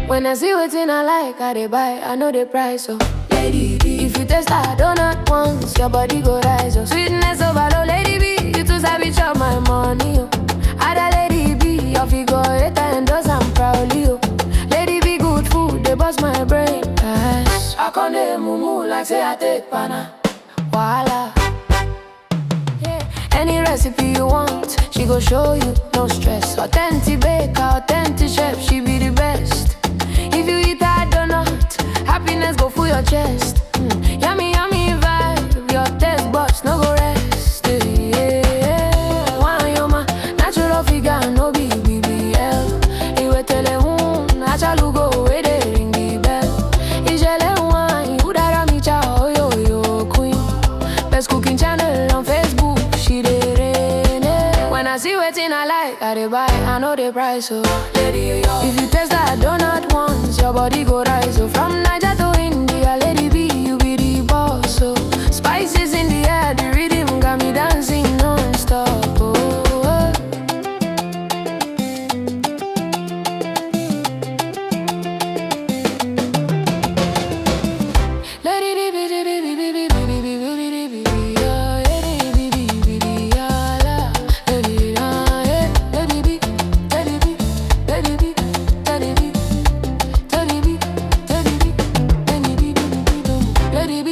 When I see wetin I like, I dey buy, I know the price, so Lady B. If you taste a donut once, your body go rise, oh. Sweetness overload, Lady B. You too sabi chop my money, oh. Ada Lady B, your figure 8 and does I'm proudly, oh. Lady B, good food, they bust my brain. Yes. I come dey mumu like say I take pana. Voila. Yeah. Any recipe you want, she go show you, no stress. Authentic baker, authentic chef, she be the best. If you eat that donut, happiness go full your chest. Yummy, yummy vibe, your taste buds no go rest. Yeah. One yoma, natural figure, no be BBL. Iwe tele natural go, we dey ring the bell. Ijele wine, udara micha, oh yo queen. Best cooking channel on Facebook, she dey reign. When I see wetin I like, I dey buy, I know the price, so Lady yo. If you taste that donut once, your body go rise, so from Niger to India, Lady B, you be the boss, so spices in the air, the rhythm got me dancing non-stop, oh.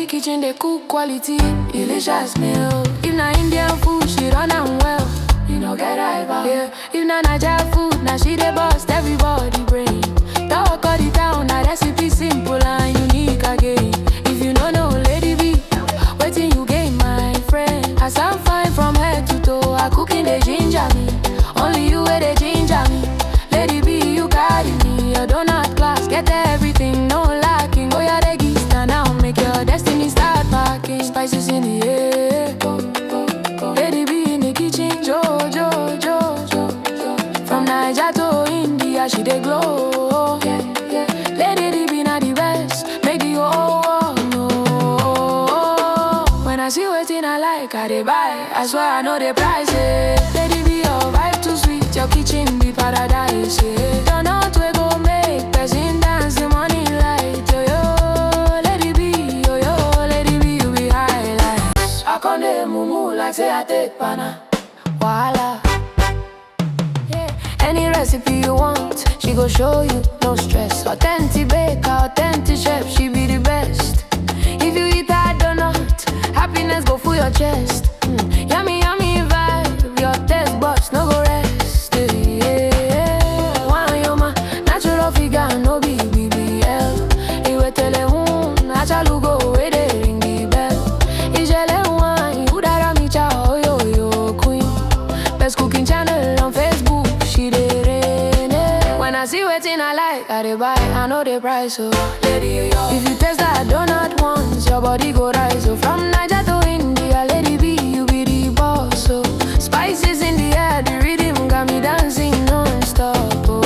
Kitchen they cook quality, delicious meal. If na Indian food, she run am well. You know get rival. Yeah. If na Niger food, now she dey bust everybody brain. Talk all the town, na recipe simple and unique again. If you no know Lady B, wetin you gain, my friend? As I'm fine from head to toe, I cooking dey ginger me. Only you wey dey ginger me. Lady B, you carry me. Your donut class, get everything, no lacking. Oh yeah, they give stand now, make your destiny start packing. Spices in the air, Lady B in the kitchen, jo. From Niger to India, she dey glow. Lady B na the best, make the whole world know. When I see wetin I like, I dey buy, I swear I know the price, Lady B, your vibe too sweet, your kitchen be paradise, Donut we go make person dance the morning light, yo. Lady B, Lady B, you be highlights. I come dey mumu like say I take pana. Voila. Yeah. Any recipe you want, she go show you, no stress. Authentic baker, authentic chef, she be the best. If you eat that donut, happiness go full your chest. Yummy, yummy vibe, your taste buds no go rest. Yeah. One yoma, natural figure, no be BBL. Iwe tele natural go, we dey ring the bell. Ijele wine, udara micha, oh yo queen. Best cooking channel on Facebook, she dey reign. When I see wetin I like, I dey buy, I know the price, so Lady yo. If you taste that donut once, your body go rise, so from Niger to India, Lady B, you be the boss, so spices in the air, the rhythm got me dancing non-stop, oh.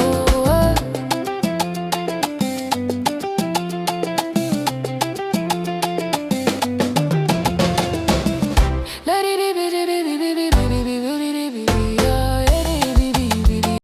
Lady B,